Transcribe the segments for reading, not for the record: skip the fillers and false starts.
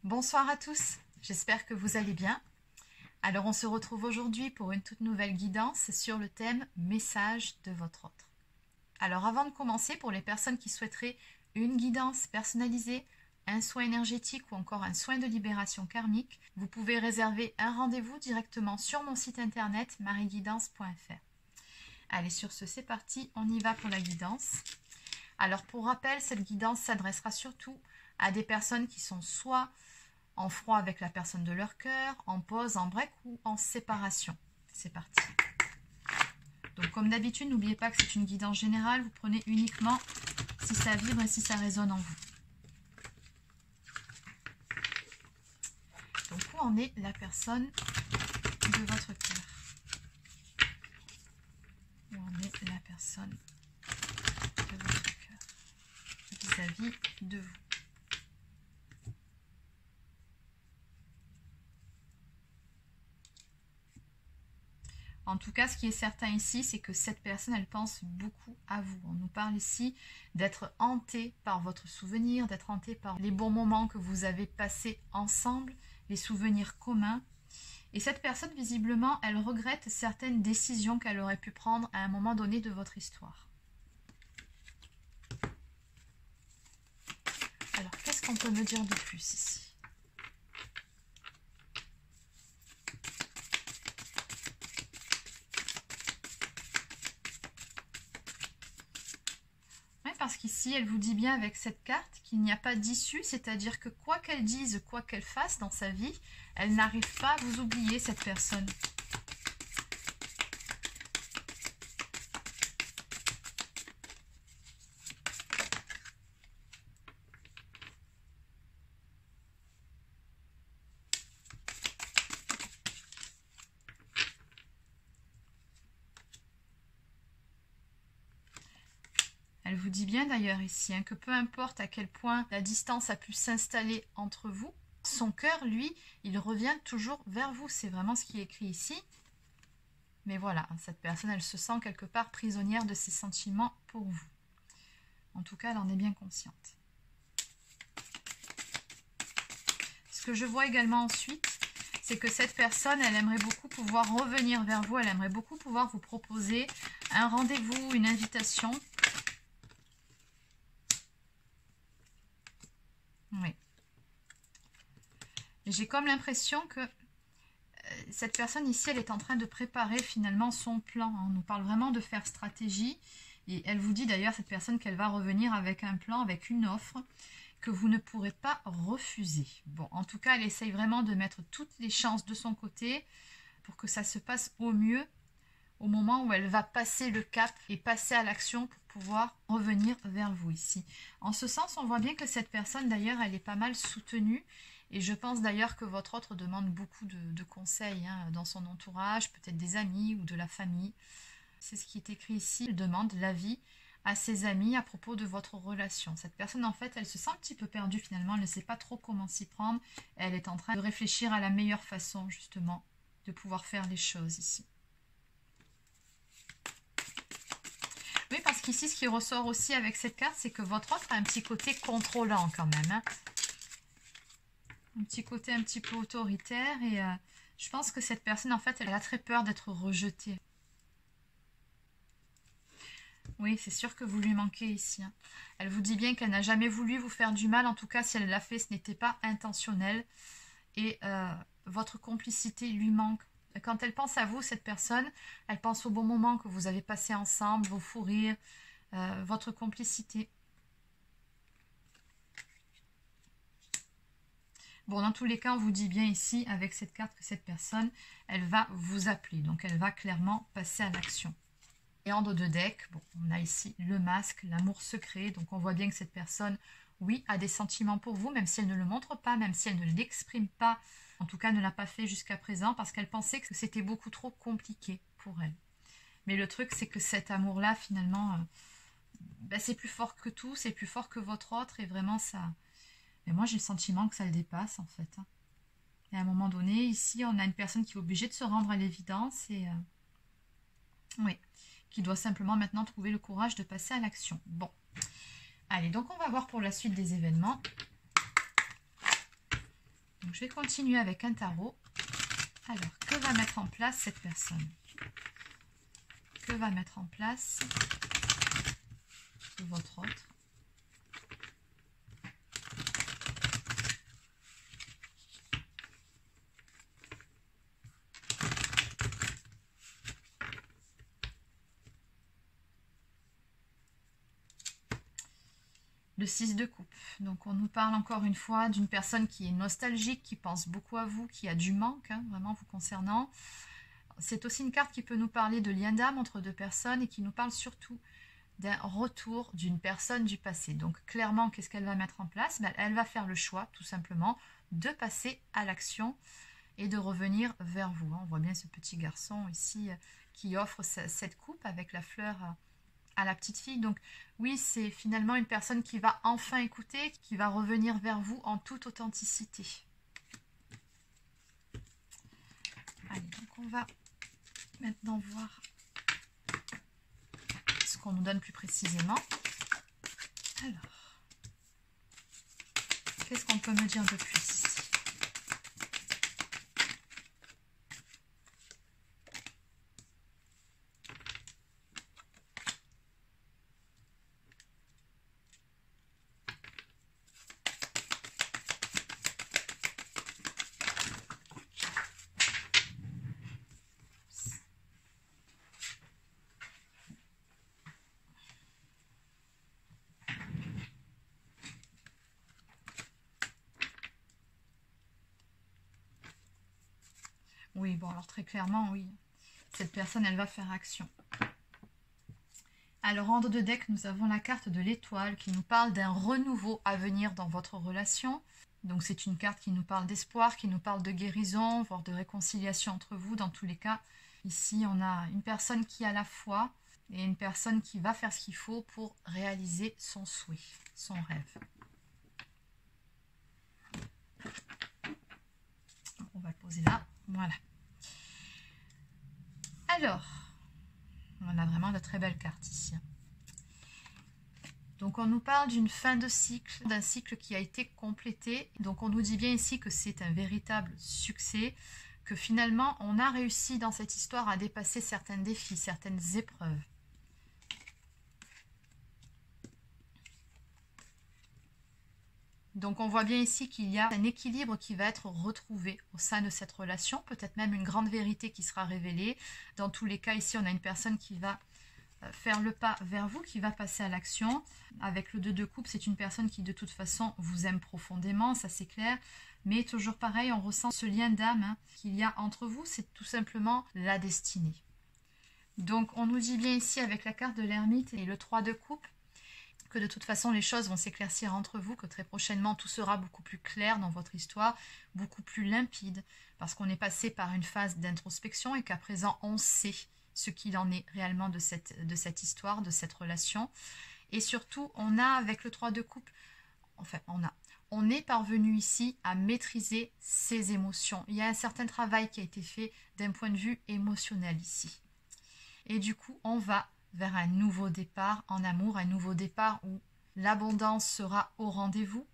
Bonsoir à tous, j'espère que vous allez bien. Alors on se retrouve aujourd'hui pour une toute nouvelle guidance sur le thème « Message de votre autre ». Alors avant de commencer, pour les personnes qui souhaiteraient une guidance personnalisée, un soin énergétique ou encore un soin de libération karmique, vous pouvez réserver un rendez-vous directement sur mon site internet marieguidance.fr. Allez, sur ce, c'est parti, on y va pour la guidance. Alors pour rappel, cette guidance s'adressera surtout à des personnes qui sont soit en froid avec la personne de leur cœur, en pause, en break ou en séparation. C'est parti. Donc comme d'habitude, n'oubliez pas que c'est une guidance générale. Vous prenez uniquement si ça vibre et si ça résonne en vous. Donc où en est la personne de votre cœur? Où en est la personne de votre cœur vis-à-vis de vous? En tout cas, ce qui est certain ici, c'est que cette personne, elle pense beaucoup à vous. On nous parle ici d'être hanté par votre souvenir, d'être hanté par les bons moments que vous avez passés ensemble, les souvenirs communs. Et cette personne, visiblement, elle regrette certaines décisions qu'elle aurait pu prendre à un moment donné de votre histoire. Alors, qu'est-ce qu'on peut me dire de plus ici ? Parce qu'ici, elle vous dit bien avec cette carte qu'il n'y a pas d'issue, c'est-à-dire que quoi qu'elle dise, quoi qu'elle fasse dans sa vie, elle n'arrive pas à vous oublier, cette personne. Elle vous dit bien d'ailleurs ici que peu importe à quel point la distance a pu s'installer entre vous, son cœur, lui, il revient toujours vers vous. C'est vraiment ce qui est écrit ici. Mais voilà, cette personne, elle se sent quelque part prisonnière de ses sentiments pour vous. En tout cas, elle en est bien consciente. Ce que je vois également ensuite, c'est que cette personne, elle aimerait beaucoup pouvoir revenir vers vous. Elle aimerait beaucoup pouvoir vous proposer un rendez-vous, une invitation. Oui. J'ai comme l'impression que cette personne ici, elle est en train de préparer finalement son plan. On nous parle vraiment de faire stratégie. Et elle vous dit d'ailleurs, cette personne, qu'elle va revenir avec un plan, avec une offre que vous ne pourrez pas refuser. Bon, en tout cas, elle essaye vraiment de mettre toutes les chances de son côté pour que ça se passe au mieux au moment où elle va passer le cap et passer à l'action pour pouvoir revenir vers vous ici. En ce sens, on voit bien que cette personne, d'ailleurs, elle est pas mal soutenue. Et je pense d'ailleurs que votre autre demande beaucoup de conseils dans son entourage, peut-être des amis ou de la famille. C'est ce qui est écrit ici. Elle demande l'avis à ses amis à propos de votre relation. Cette personne, en fait, elle se sent un petit peu perdue finalement. Elle ne sait pas trop comment s'y prendre. Elle est en train de réfléchir à la meilleure façon, justement, de pouvoir faire les choses ici. Oui, parce qu'ici, ce qui ressort aussi avec cette carte, c'est que votre autre a un petit côté contrôlant quand même. Un petit côté un petit peu autoritaire. Et je pense que cette personne, en fait, elle a très peur d'être rejetée. Oui, c'est sûr que vous lui manquez ici. Elle vous dit bien qu'elle n'a jamais voulu vous faire du mal. En tout cas, si elle l'a fait, ce n'était pas intentionnel. Et votre complicité lui manque. Quand elle pense à vous, cette personne, elle pense au bon moment que vous avez passé ensemble, vos fous rires, votre complicité. Bon, dans tous les cas, on vous dit bien ici, avec cette carte, que cette personne, elle va vous appeler. Donc, elle va clairement passer à l'action. Et en dos de deck, bon, on a ici le masque, l'amour secret. Donc, on voit bien que cette personne, oui, a des sentiments pour vous, même si elle ne le montre pas, même si elle ne l'exprime pas. En tout cas, ne l'a pas fait jusqu'à présent parce qu'elle pensait que c'était beaucoup trop compliqué pour elle. Mais le truc, c'est que cet amour-là, finalement, c'est plus fort que tout, c'est plus fort que votre autre. Et vraiment, ça... Mais moi, j'ai le sentiment que ça le dépasse, en fait. Et à un moment donné, ici, on a une personne qui est obligée de se rendre à l'évidence et... oui, qui doit simplement maintenant trouver le courage de passer à l'action. Bon. Allez, donc on va voir pour la suite des événements. Donc, je vais continuer avec un tarot. Alors, que va mettre en place cette personne? Que va mettre en place votre autre? Le 6 de coupe. Donc on nous parle encore une fois d'une personne qui est nostalgique, qui pense beaucoup à vous, qui a du manque, hein, vraiment vous concernant. C'est aussi une carte qui peut nous parler de lien d'âme entre deux personnes et qui nous parle surtout d'un retour d'une personne du passé. Donc clairement, qu'est-ce qu'elle va mettre en place? Ben, elle va faire le choix, tout simplement, de passer à l'action et de revenir vers vous. On voit bien ce petit garçon ici qui offre cette coupe avec la fleur à la petite fille. Donc oui, c'est finalement une personne qui va enfin écouter, qui va revenir vers vous en toute authenticité. Allez, donc on va maintenant voir ce qu'on nous donne plus précisément. Alors, qu'est-ce qu'on peut me dire de plus ici? Oui, bon, alors très clairement, oui. Cette personne, elle va faire action. Alors, en dos de deck, nous avons la carte de l'étoile qui nous parle d'un renouveau à venir dans votre relation. Donc, c'est une carte qui nous parle d'espoir, qui nous parle de guérison, voire de réconciliation entre vous. Dans tous les cas, ici, on a une personne qui a la foi et une personne qui va faire ce qu'il faut pour réaliser son souhait, son rêve. On va le poser là. Voilà. Alors, on a vraiment de très belles cartes ici. Donc, on nous parle d'une fin de cycle, d'un cycle qui a été complété. Donc, on nous dit bien ici que c'est un véritable succès, que finalement, on a réussi dans cette histoire à dépasser certains défis, certaines épreuves. Donc on voit bien ici qu'il y a un équilibre qui va être retrouvé au sein de cette relation, peut-être même une grande vérité qui sera révélée. Dans tous les cas, ici on a une personne qui va faire le pas vers vous, qui va passer à l'action. Avec le 2 de coupe, c'est une personne qui de toute façon vous aime profondément, ça c'est clair. Mais toujours pareil, on ressent ce lien d'âme qu'il y a entre vous, c'est tout simplement la destinée. Donc on nous dit bien ici avec la carte de l'ermite et le 3 de coupe, que de toute façon les choses vont s'éclaircir entre vous, que très prochainement tout sera beaucoup plus clair dans votre histoire, beaucoup plus limpide, parce qu'on est passé par une phase d'introspection et qu'à présent on sait ce qu'il en est réellement de cette histoire, de cette relation. Et surtout, on a avec le 3 de coupe, enfin on est parvenu ici à maîtriser ses émotions. Il y a un certain travail qui a été fait d'un point de vue émotionnel ici. Et du coup, on va vers un nouveau départ en amour, un nouveau départ où l'abondance sera au rendez-vous.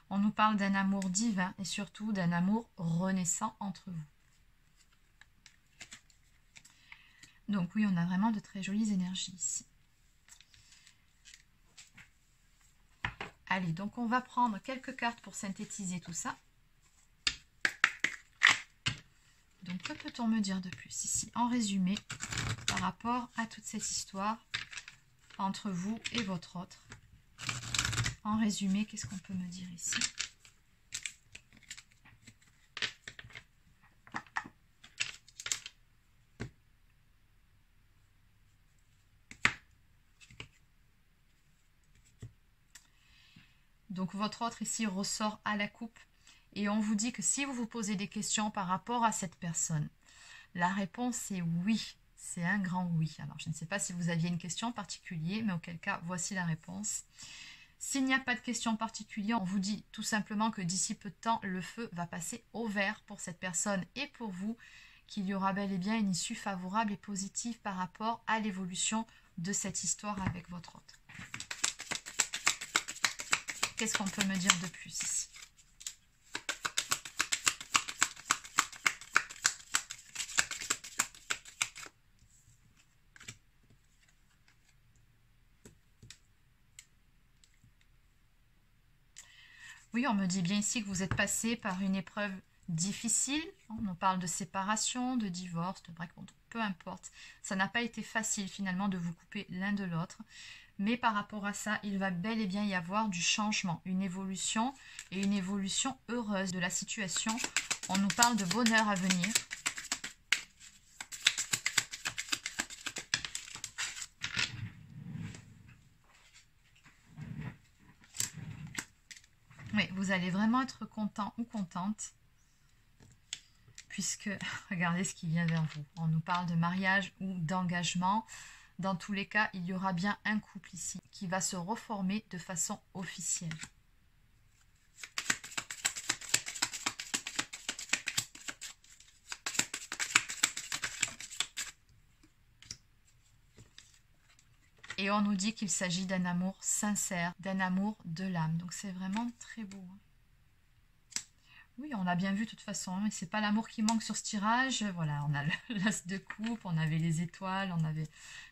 On nous parle d'un amour divin et surtout d'un amour renaissant entre vous. Donc oui, on a vraiment de très jolies énergies ici. Allez, donc on va prendre quelques cartes pour synthétiser tout ça. Donc que peut-on me dire de plus ici en résumé par rapport à toute cette histoire entre vous et votre autre? En résumé, qu'est-ce qu'on peut me dire ici? Donc votre autre ici ressort à la coupe et on vous dit que si vous vous posez des questions par rapport à cette personne, la réponse est oui. C'est un grand oui. Alors, je ne sais pas si vous aviez une question en particulier, mais auquel cas, voici la réponse. S'il n'y a pas de question particulière, on vous dit tout simplement que d'ici peu de temps, le feu va passer au vert pour cette personne et pour vous, qu'il y aura bel et bien une issue favorable et positive par rapport à l'évolution de cette histoire avec votre autre. Qu'est-ce qu'on peut me dire de plus ici? Oui, on me dit bien ici que vous êtes passé par une épreuve difficile. On parle de séparation, de divorce, de bref, bon, peu importe. Ça n'a pas été facile finalement de vous couper l'un de l'autre. Mais par rapport à ça, il va bel et bien y avoir du changement, une évolution et une évolution heureuse de la situation. On nous parle de bonheur à venir. Oui, vous allez vraiment être content ou contente. Puisque, regardez ce qui vient vers vous. On nous parle de mariage ou d'engagement. Dans tous les cas, il y aura bien un couple ici qui va se reformer de façon officielle. Et on nous dit qu'il s'agit d'un amour sincère, d'un amour de l'âme. Donc c'est vraiment très beau. Oui, on l'a bien vu de toute façon. Hein, c'est pas l'amour qui manque sur ce tirage. Voilà, on a l'as de coupe, on avait les étoiles,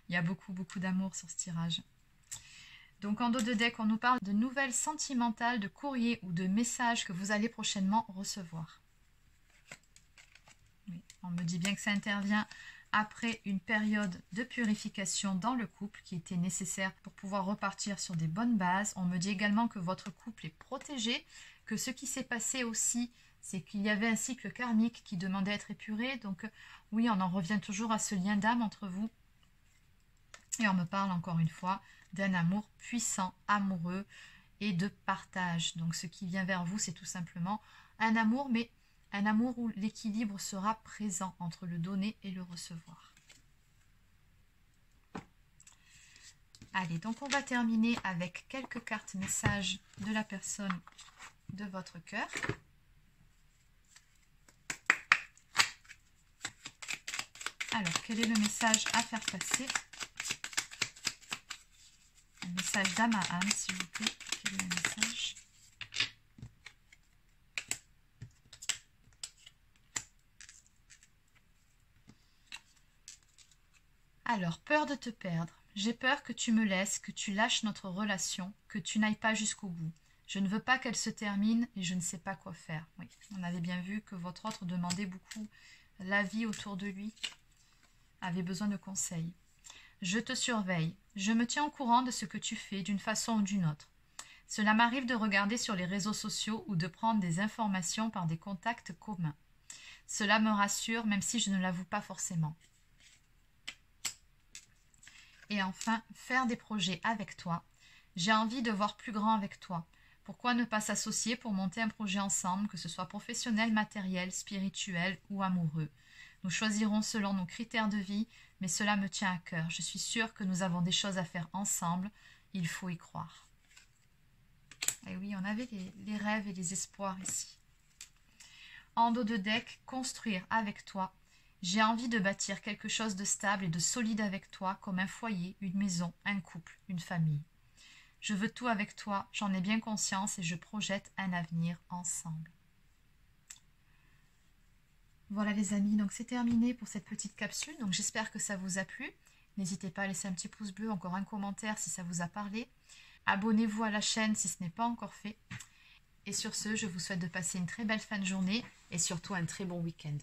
il y a beaucoup d'amour sur ce tirage. Donc en dos de deck, on nous parle de nouvelles sentimentales, de courriers ou de messages que vous allez prochainement recevoir. Oui, on me dit bien que ça intervient après une période de purification dans le couple qui était nécessaire pour pouvoir repartir sur des bonnes bases. On me dit également que votre couple est protégé, que ce qui s'est passé aussi, c'est qu'il y avait un cycle karmique qui demandait à être épuré. Donc oui, on en revient toujours à ce lien d'âme entre vous. Et on me parle encore une fois d'un amour puissant, amoureux et de partage. Donc ce qui vient vers vous, c'est tout simplement un amour, mais un amour où l'équilibre sera présent entre le donner et le recevoir. Allez, donc on va terminer avec quelques cartes messages de la personne de votre cœur. Alors, quel est le message à faire passer? Un message d'âme à âme, s'il vous plaît. Quel est le message? Alors, peur de te perdre. J'ai peur que tu me laisses, que tu lâches notre relation, que tu n'ailles pas jusqu'au bout. Je ne veux pas qu'elle se termine et je ne sais pas quoi faire. Oui, on avait bien vu que votre autre demandait beaucoup l'avis autour de lui, avait besoin de conseils. Je te surveille. Je me tiens au courant de ce que tu fais d'une façon ou d'une autre. Cela m'arrive de regarder sur les réseaux sociaux ou de prendre des informations par des contacts communs. Cela me rassure même si je ne l'avoue pas forcément. Et enfin, faire des projets avec toi. J'ai envie de voir plus grand avec toi. Pourquoi ne pas s'associer pour monter un projet ensemble, que ce soit professionnel, matériel, spirituel ou amoureux? Nous choisirons selon nos critères de vie, mais cela me tient à cœur. Je suis sûre que nous avons des choses à faire ensemble. Il faut y croire. Et oui, on avait les rêves et les espoirs ici. En dos de deck, construire avec toi. J'ai envie de bâtir quelque chose de stable et de solide avec toi, comme un foyer, une maison, un couple, une famille. Je veux tout avec toi, j'en ai bien conscience et je projette un avenir ensemble. Voilà les amis, donc c'est terminé pour cette petite capsule. Donc j'espère que ça vous a plu. N'hésitez pas à laisser un petit pouce bleu, encore un commentaire si ça vous a parlé. Abonnez-vous à la chaîne si ce n'est pas encore fait. Et sur ce, je vous souhaite de passer une très belle fin de journée et surtout un très bon week-end.